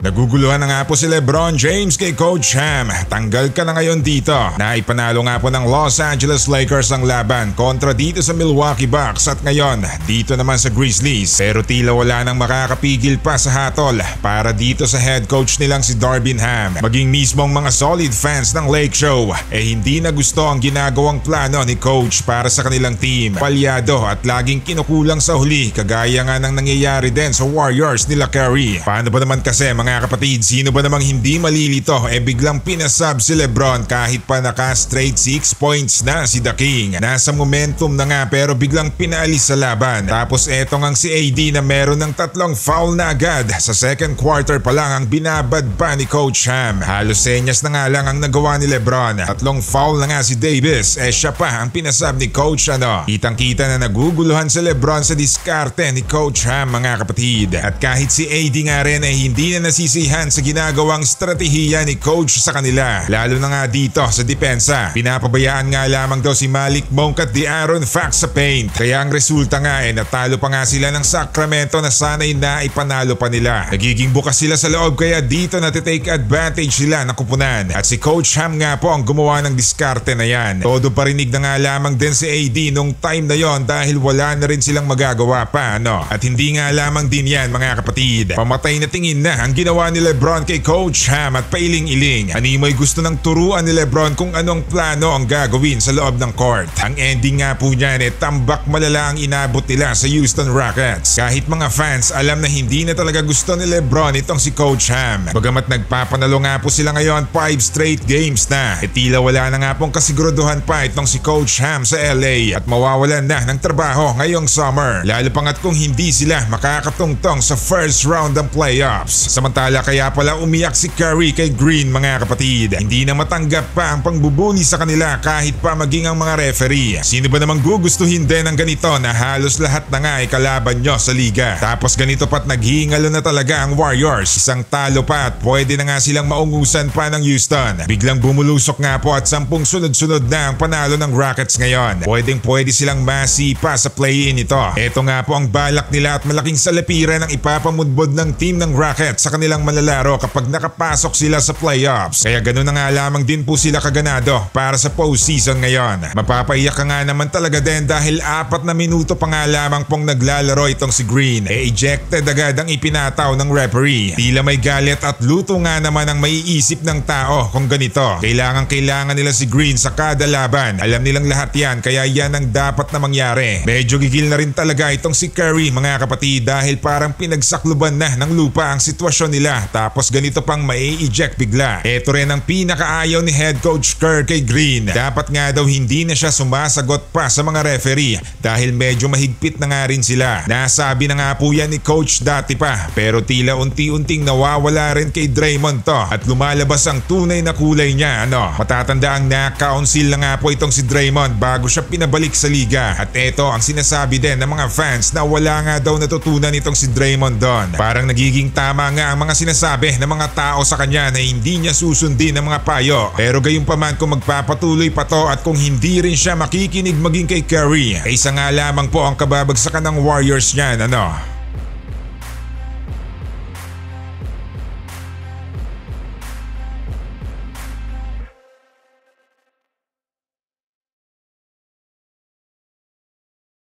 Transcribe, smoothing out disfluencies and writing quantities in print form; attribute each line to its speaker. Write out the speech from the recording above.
Speaker 1: Naguguluhan na nga po si LeBron James kay Coach Ham. Tanggal ka na ngayon dito. Naipanalo nga po ng Los Angeles Lakers ang laban kontra dito sa Milwaukee Bucks at ngayon dito naman sa Grizzlies. Pero tila wala nang makakapigil pa sa hatol para dito sa head coach nilang si Darvin Ham. Maging mismong mga solid fans ng Lake Show hindi na gusto ang ginagawang plano ni Coach para sa kanilang team. Palyado at laging kinukulang sa huli kagaya nga ng nangyayari din sa Warriors nila Curry. Paano ba naman kasi mga kapatid, sino ba namang hindi malilito biglang pinasub si LeBron kahit pa naka straight 6 points na si The King. Nasa momentum na nga pero biglang pinaalis sa laban. Tapos eto ngang si AD na meron ng 3 foul na agad. Sa second quarter pa lang ang binabad pa ni Coach Ham. Halos senyas na nga lang ang nagawa ni LeBron. 3 foul na nga si Davis siya pa ang pinasub ni Coach Kitang kita na naguguluhan si LeBron sa diskarte ni Coach Ham mga kapatid. At kahit si AD nga rin hindi na nasisihan sa ginagawang estratehiya ni Coach sa kanila. Lalo na nga dito sa depensa. Pinapabayaan nga lamang daw si Malik Monk at De'Aaron Fox sa paint. Kaya ang resulta nga natalo pa nga sila ng Sacramento na sana'y naipanalo pa nila. Nagiging bukas sila sa loob kaya dito natitake advantage sila ng kupunan. At si Coach Ham nga po ang gumawa ng diskarte na yan. Todo parinig na nga lamang din si AD nung time na yon dahil wala na rin silang magagawa pa At hindi nga lamang din yan mga kapatid. Pamatay na tingin na ang ginawa ni LeBron kay Coach Ham at pailing-iling. Animoy gusto ng turuan ni LeBron kung anong plano ang gagawin sa loob ng court. Ang ending nga po niyan tambak malala ang inabot nila sa Houston Rockets. Kahit mga fans alam na hindi na talaga gusto ni LeBron itong si Coach Ham. Bagamat nagpapanalo nga po sila ngayon 5 straight games na. Tila wala na nga pong kasiguraduhan pa itong si Coach Ham sa LA at mawawalan na ng trabaho ngayong summer. Lalo pa nga't kung hindi sila makakatungtong sa first round ng playoffs. Samantala kaya pala umiyak si Curry kay Green mga kapatid. Hindi na matanggap pa ang pangbubuli sa kanila kahit pa maging ang mga referee. Sino ba namang gugustuhin din ng ganito na halos lahat na nga kalaban nyo sa liga. Tapos ganito pa't naghihingalo na talaga ang Warriors. Isang talo pa at pwede na nga silang maungusan pa ng Houston. Biglang bumulusok nga po at 10 sunod-sunod na ang panalo ng Rockets ngayon. Pwede silang masipa sa play-in ito. Ito nga po ang balak nila at malaking salapiran ang ipapamudbod ng team ng Rockets sa kanilang malalaro kapag nakapasok sila sa playoffs. Kaya ganoon na nga lamang din po sila kaganado para sa postseason ngayon. Mapapaiyak ka nga naman talaga din dahil 4 na minuto pa nga lamang pong naglalaro itong si Green. Ejected agad ang ipinataw ng referee. Tila may galit at luto nga naman ang maiisip ng tao kung ganito. Kailangan nila si Green sa kada laban. Alam nilang lahat yan kaya yan ang dapat na mangyari. Medyo gigil na rin talaga itong si Curry mga kapatid dahil parang pinagsakluban na ng lupa ang sitwasyon nila tapos ganito pang mai-eject bigla. Ito rin ang pinakaayaw ni head coach Kerr kay Green. Dapat nga daw hindi na siya sumasagot pa sa mga referee dahil medyo mahigpit na nga rin sila. Nasabi na nga po yan ni coach dati pa pero tila unti-unting nawawala rin kay Draymond to at lumalabas ang tunay na kulay niya. Matatanda ang na-council na nga po itong si Draymond bago siya pinabalik sa liga at eto ang sinasabi din ng mga fans na wala nga daw natutunan itong si Draymond doon. Parang nagiging tama nga ang mga sinasabi ng mga tao sa kanya na hindi niya susundin ang mga payo. Pero gayunpaman kung magpapatuloy pa to at kung hindi rin siya makikinig maging kay Curry, isa nga lamang po ang kababagsakan ng Warriors niyan.